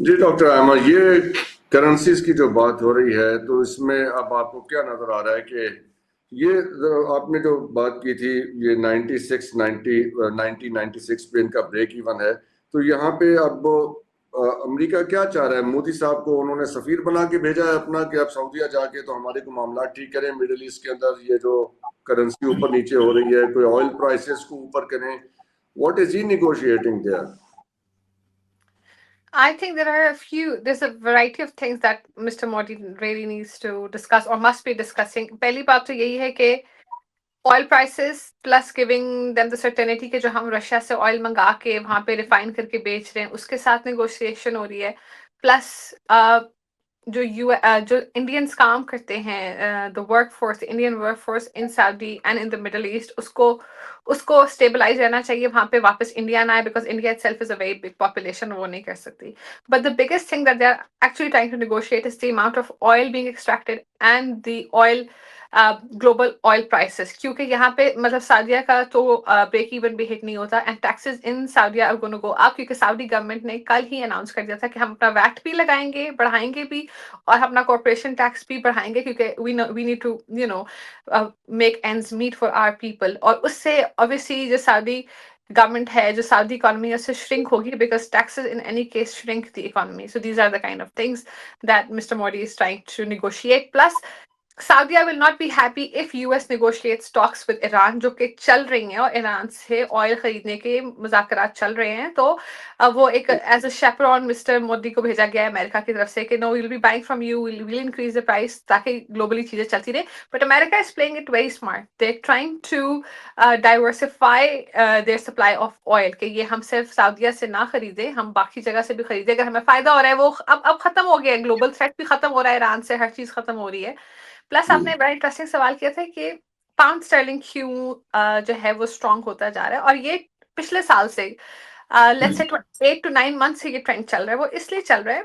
जी doctor Ahmad, ये currencies की जो बात हो रही है तो इसमें अब आपको क्या नजर आ रहा है कि ये आपने जो बात की थी, ये 96 90 1996 पे इनका ब्रेक इवन है, तो यहाँ पे अब अमेरिका क्या चाह रहा है? मोदी साहब को उन्होंने सफीर बना के भेजा है अपना कि आप सऊदीया जाके तो हमारे को मामला ठीक करें, मिडिल ईस्ट के अंदर ये जो करेंसी ऊपर नीचे हो रही है, कोई ऑयल प्राइसेस को ऊपर करें। What is he negotiating there? I think there's a variety of things that Mr. Modi really needs to discuss or must be discussing. पहली बात तो यही है कि oil prices plus giving them the certainty के जो हम रशिया से ऑयल मंगा के वहां पे रिफाइन करके बेच रहे हैं उसके साथ नेगोशिएशन हो रही है। प्लस जो इंडियंस काम करते हैं, the work force, Indian work force in Saudi and in the Middle East, उसको स्टेबलाइज रहना चाहिए वहां पे, वापस इंडिया ना आए, because India itself is a very big population, वो नहीं कर सकती। But the biggest thing that they are actually trying to negotiate is the amount of oil being extracted and the oil global oil prices, क्योंकि यहाँ पे मतलब सऊदीया का तो ब्रेक इवन भी हिट नहीं होता and taxes in Saudia are gonna go up, क्योंकि सऊदी गवर्नमेंट ने कल ही अनाउंस कर दिया था कि हम अपना वैट भी लगाएंगे, बढ़ाएंगे भी, और अपना कॉर्पोरेशन टैक्स भी बढ़ाएंगे, क्योंकि we need to make ends meet for our people. और उससे ऑब्वियसली जो सऊदी गवर्नमेंट है, जो सऊदी इकोनॉमी है, उससे श्रिंक होगी, because taxes in any case shrink the economy. So these are the kind of things that mister Modi is trying to negotiate. Plus Saudi will not be happy if US negotiates talks with Iran, जो कि चल रही हैं, और Iran से oil खरीदने के मुज़ाकरात चल रहे हैं। तो वो एक as a chaperone mister Modi को भेजा गया है अमेरिका की तरफ से कि no, will be buying from you, will increase the price, ताकि ग्लोबली चीजें चलती रहे। But America is playing it very smart, they trying to diversify their supply of oil, कि ये हम सिर्फ सऊदीया से ना खरीदे, हम बाकी जगह से भी खरीदे, अगर हमें फायदा हो रहा है। वो अब खत्म हो गया है, ग्लोबल थ्रेट भी खत्म हो रहा है, ईरान से हर चीज खत्म हो रही है। प्लस आपने बड़ा इंटरेस्टिंग सवाल किया था कि पाउंड स्टर्लिंग क्यों जो है वो स्ट्रांग होता जा रहा है, और ये पिछले साल से लेट्स से 8 to 9 मंथ से ये ट्रेंड चल रहा है। वो इसलिए चल रहा है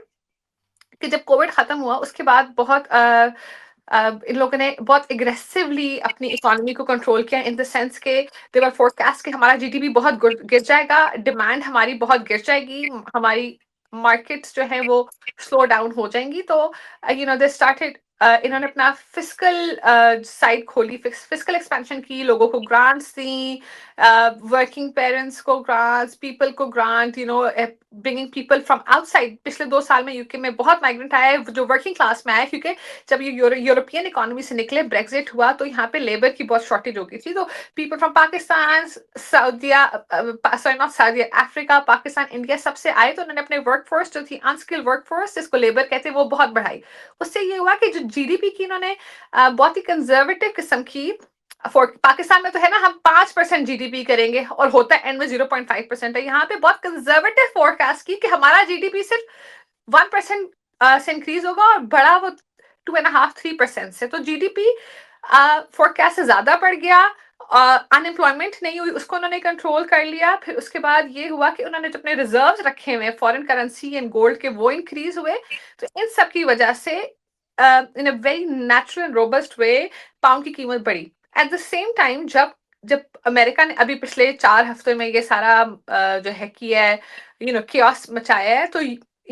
कि जब कोविड खत्म हुआ उसके बाद बहुत इन लोगों ने बहुत एग्रेसिवली अपनी इकोनॉमी को कंट्रोल किया, इन द सेंस के दे वर फोरकास्ट कि हमारा जीडीपी बहुत गिर जाएगा, डिमांड हमारी बहुत गिर जाएगी, हमारी मार्केट्स जो है वो स्लो डाउन हो जाएंगी। तो दे स्टार्टेड, इन्होंने अपना फिजिकल साइड खोली, फिजिकल एक्सपेंशन की, लोगों को ग्रांट्स दी, वर्किंग पेरेंट्स को ग्रांट्स, पीपल को grant, bringing people from outside. पिछले 2 साल में यूके में बहुत माइग्रेंट आया है जो वर्किंग क्लास में आया, क्योंकि जब ये यूरोपियन इकोनॉमी से निकले, ब्रेक्जिट हुआ, तो यहाँ पे लेबर की बहुत शॉर्टेज हो गई थी। तो people from Pakistan, Saudia, sorry not Saudia, Africa, Pakistan, India, सबसे आए। तो उन्होंने अपने वर्क फोर्स जो थी, अनस्किल्ड वर्क फोर्स जिसको लेबर कहते हैं, वो बहुत बढ़ाई। उससे ये हुआ कि जो जीडीपी की इन्होंने बहुत ही कंजर्वेटिव किस्म की, पाकिस्तान में तो है ना, हम 5% जीडीपी करेंगे और होता है एंड में 0.5% है। यहाँ पे बहुत कंजर्वेटिव फोरकास्ट की कि हमारा जीडीपी सिर्फ 1% से इंक्रीज होगा और बड़ा वो 2.5-3% से। तो जीडीपी फोरकास्ट से ज्यादा बढ़ गया, अनएम्प्लॉयमेंट नहीं हुई, उसको उन्होंने कंट्रोल कर लिया। फिर उसके बाद ये हुआ कि उन्होंने जो अपने रिजर्व्स रखे हुए फॉरेन करेंसी एंड गोल्ड के, वो इंक्रीज हुए। तो इन सब की वजह से in a very natural and robust way pound की कीमत बढ़ी। एट द सेम टाइम जब जब अमेरिका ने अभी पिछले 4 हफ्ते में ये सारा जो है किया है, chaos मचाया है, तो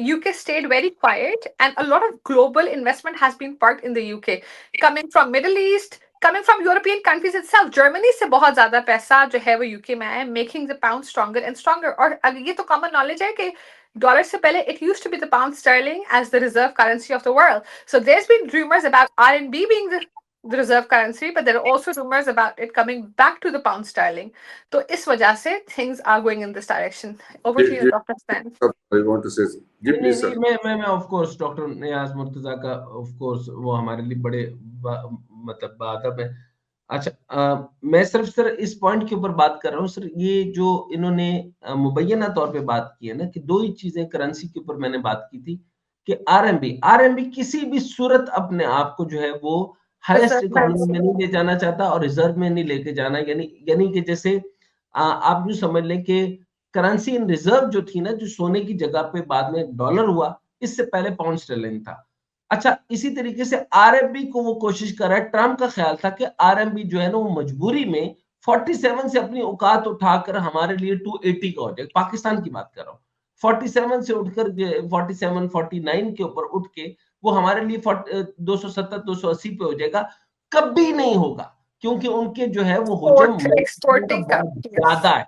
UK stayed very quiet and a lot of global investment has been parked in the UK, coming from Middle East, coming from European countries itself. Germany से बहुत ज्यादा पैसा जो है वो UK में है, making the pound stronger and stronger. और ये तो common knowledge है कि डॉलर से पहले it used to be the pound sterling as the reserve currency of the world. So there's been rumors about RMB being the reserve currency, but there are also rumors about it coming back to the pound sterling. तो इस वजह से things are going in this direction. Over to you, Dr. Stan. I want to say, जी नहीं please नहीं, sir. मैं of course doctor नियाज मुर्तजा का of course वो हमारे लिए बड़े मतलब बादब है। अच्छा, मैं सिर्फ सर इस पॉइंट के ऊपर बात कर रहा हूँ सर, ये जो इन्होंने मुबैना तौर पे बात की है ना कि दो ही चीजें करेंसी के ऊपर मैंने बात की थी कि आरएमबी किसी भी सूरत अपने आप को जो है वो हाईएस्ट इकोनॉमी में नहीं ले जाना चाहता और रिजर्व में नहीं लेके जाना, यानी कि जैसे आप यूं समझ लें कि करेंसी इन रिजर्व जो थी ना, जो सोने की जगह पे बाद में डॉलर हुआ, इससे पहले पाउंड स्टर्लिंग था। अच्छा, इसी तरीके से आरएमबी को वो कोशिश कर रहा है, ट्रम्प का ख्याल था कि आरएमबी जो है ना वो मजबूरी में 47 से अपनी औकात उठाकर हमारे लिए 280 का हो जाए, पाकिस्तान की बात कर रहा हूँ, 47 से उठकर 47 49 के ऊपर उठ के वो हमारे लिए 270 280 पे हो जाएगा, कभी नहीं होगा, क्योंकि उनके जो है वो हुजम एक्सपोर्टिंग का बहुत ज्यादा है।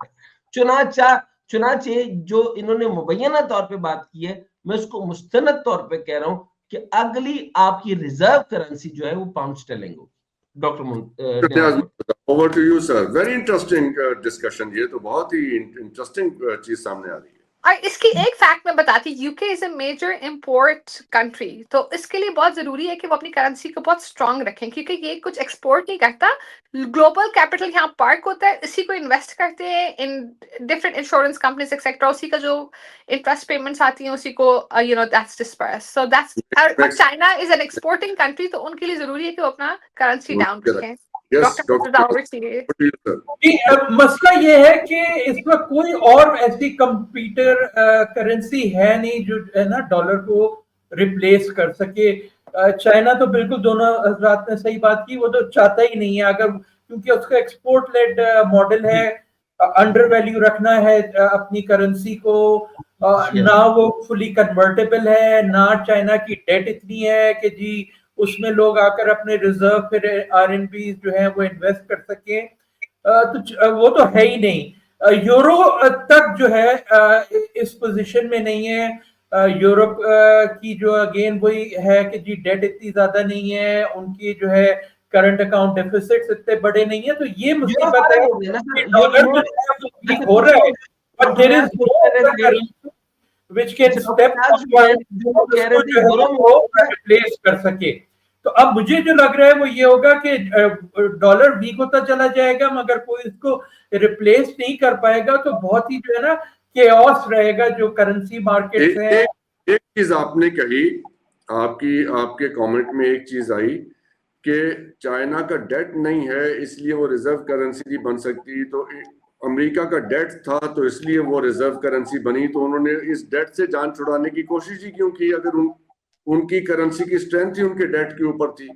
चुनाचे जो इन्होंने मुबैना तौर पे बात की है, मैं उसको मुस्तनद तौर पे कह रहा हूं कि अगली आपकी रिजर्व करेंसी जो है वो पाउंड स्टर्लिंग होगी। Doctor over to you sir, very interesting discussion, ये तो बहुत ही इंटरेस्टिंग चीज सामने आ रही है। और इसकी एक फैक्ट मैं बताती, UK is a major import country, तो इसके लिए बहुत जरूरी है कि वो अपनी करेंसी को बहुत स्ट्रांग रखें, क्योंकि ये कुछ एक्सपोर्ट नहीं करता, ग्लोबल कैपिटल यहाँ पार्क होता है, इसी को इन्वेस्ट करते हैं in different insurance companies etcetera, उसी का जो इंटरेस्ट पेमेंट्स आती हैं उसी को you know that's disperse, so that's, China is an exporting country, तो उनके लिए जरूरी है कि वो अपना करेंसी डाउन रखें। मसला ये है कि इस वक्त कोई और ऐसी कंप्यूटर करेंसी है नहीं जो है ना डॉलर को रिप्लेस कर सके। चाइना तो बिल्कुल, दोनों हजरात ने सही बात की, वो तो चाहता ही नहीं है, अगर क्योंकि उसका एक्सपोर्ट लेड मॉडल है, अंडर वैल्यू रखना है अपनी करेंसी को, ना वो फुली कन्वर्टेबल है, ना चाइना की डेट इतनी है कि जी उसमें लोग आकर अपने रिजर्व फिर आरएनबी जो है वो इन्वेस्ट कर सके, तो वो तो है ही नहीं। यूरो तक जो है इस पोजीशन में नहीं है। यूरोप की जो अगेन वही है कि जी डेट इतनी ज्यादा नहीं है, उनकी जो है करंट अकाउंट डेफिसिट्स इतने बड़े नहीं है, तो ये मुसीबत है कि डॉलर जो है वो वीक हो रहा है, but there is no which can step replace कर सके। तो अब मुझे जो लग रहा है वो ये होगा कि डॉलर वीक होता चला जाएगा, मगर कोई इसको रिप्लेस नहीं कर पाएगा, तो बहुत ही जो है ना केओस रहेगा जो करेंसी मार्केट्स है। एक चीज आपने कही, आपके कमेंट में एक चीज आई कि चाइना का डेट नहीं है इसलिए वो रिजर्व करेंसी नहीं बन सकती, तो अमेरिका का डेट था तो इसलिए वो रिजर्व करेंसी बनी, तो उन्होंने इस डेट से जान छुड़ाने की कोशिश ही क्यों की, अगर उनकी करेंसी की स्ट्रेंथ ही उनके डेट के ऊपर थी।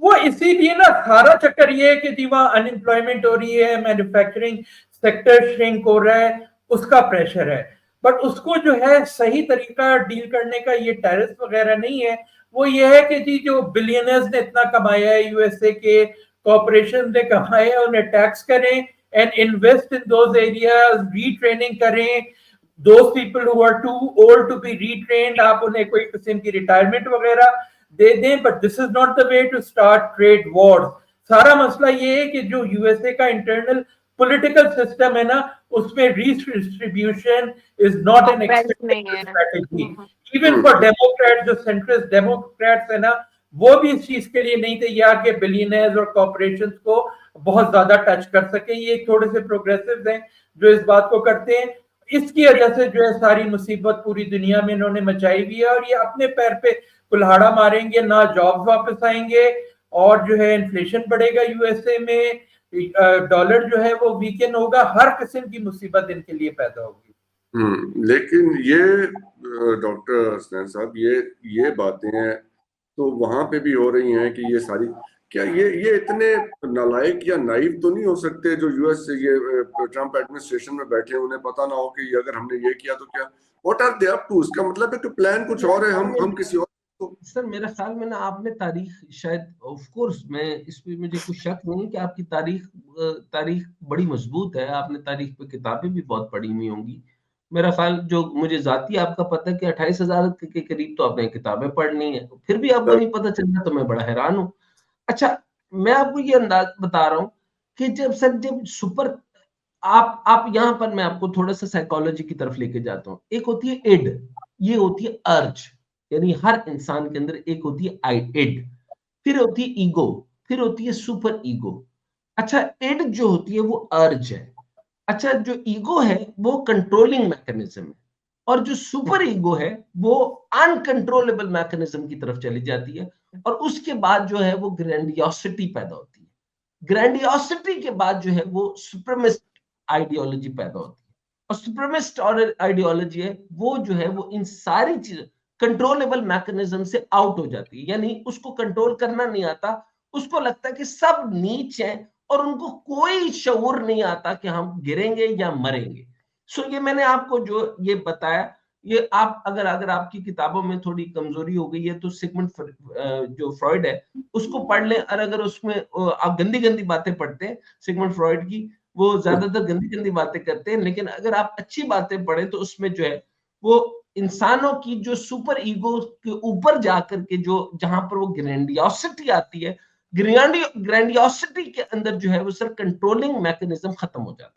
वो इसीलिए ना सारा चक्कर ये है कि जी वहां अनएम्प्लॉयमेंट हो रही है, मैन्युफैक्चरिंग सेक्टर श्रिंक हो रहा है, उसका प्रेशर है, बट उसको जो है सही तरीका डील करने का ये टैरिफ वगैरह नहीं है। वो ये है कि जी जो बिलियनर्स ने इतना कमाया है, यूएसए के कॉर्पोरेशन ने कमाया है, उन्हें टैक्स करें and invest in those areas, retraining करें those people who are too old to be retrained, आप उन्हें कोई किस्म की रिटायरमेंट वगैरह दे दें, but this is not the way to start trade wars. सारा मसला ये है कि जो यूएसए का इंटरनल पॉलिटिकल सिस्टम है ना, उसमें redistribution is not an acceptable strategy even for Democrat. जो सेंट्रिस्ट डेमोक्रेट्स है ना, वो भी इस चीज के लिए नहीं तैयार कि बिलियनर्स और कॉर्पोरेशंस को बहुत ज्यादा टच कर सके। ये थोड़े से प्रोग्रेसिव हैं जो इस बात को करते हैं। इसकी वजह से जो है सारी मुसीबत पूरी दुनिया में इन्होंने मचाई हुई है, और ये अपने पैर पे कुल्हाड़ा मारेंगे, ना जॉब्स वापस आएंगे, और जो है इन्फ्लेशन बढ़ेगा यूएसए में, डॉलर जो है वो वीकेंड होगा, हर किस्म की मुसीबत इनके लिए पैदा होगी। लेकिन ये डॉक्टर हसनैन साहब, ये बातें तो वहां पे भी हो रही हैं कि ये सारी, क्या ये इतने नालायक या नाइव तो नहीं हो सकते जो यूएस ये ट्रम्प एडमिनिस्ट्रेशन में बैठे हैं, उन्हें पता ना हो कि अगर हमने ये किया तो क्या, what are they up to? इसका मतलब है कि प्लान कुछ और है, हम किसी और तो... सर मेरा ख्याल में ना आपने तारीख शायद, ऑफ कोर्स मैं इस पे मुझे कुछ शक नहीं कि आपकी तारीख बड़ी मजबूत है, आपने तारीख पे किताबें भी बहुत पढ़ी हुई होंगी। मेरा ख्याल जो मुझे जाती आपका पता है कि 28,000 के करीब तो आपने किताबें पढ़नी है, फिर भी आपको नहीं पता चलता, तो मैं बड़ा हैरान हूँ। अच्छा, मैं आपको ये अंदाज बता रहा हूँ कि जब सुपर आप यहाँ पर मैं आपको थोड़ा सा साइकोलॉजी की तरफ लेके जाता हूँ। एक होती है इड, ये होती है अर्ज, यानी हर इंसान के अंदर एक होती है इड, फिर होती है ईगो, फिर होती है सुपर ईगो। अच्छा, इड जो होती है वो अर्ज है। अच्छा, जो ईगो है वो कंट्रोलिंग मैकेनिज्म है, और जो सुपर ईगो है वो अनकंट्रोलेबल मैकेनिज्म की तरफ चली जाती है, और उसके बाद जो है वो ग्रैंडियोसिटी पैदा होती है। ग्रैंडियोसिटी के बाद जो है वो सुप्रीमिस्ट आइडियोलॉजी पैदा होती है, और सुप्रीमिस्ट आइडियोलॉजी है वो जो है वो इन सारी चीजें कंट्रोलेबल मैकेनिज्म से आउट हो जाती है, यानी उसको कंट्रोल करना नहीं आता, उसको लगता है कि सब नीच हैं और उनको कोई शऊर नहीं आता कि हम गिरेंगे या मरेंगे। सो ये मैंने आपको जो ये बताया, ये आप अगर आपकी किताबों में थोड़ी कमजोरी हो गई है तो सिगमंड जो फ्रॉइड है उसको पढ़ लें। और अगर उसमें आप गंदी गंदी बातें पढ़ते हैं सिगमंड फ्रॉइड की, वो ज्यादातर गंदी गंदी बातें करते हैं, लेकिन अगर आप अच्छी बातें पढ़ें तो उसमें जो है वो इंसानों की जो सुपर ईगो के ऊपर जाकर के जो जहां पर वो ग्रैंडियोसिटी आती है, ग्रैंडियोसिटी के अंदर जो है वो सर कंट्रोलिंग मैकेनिज्म खत्म हो जाता है।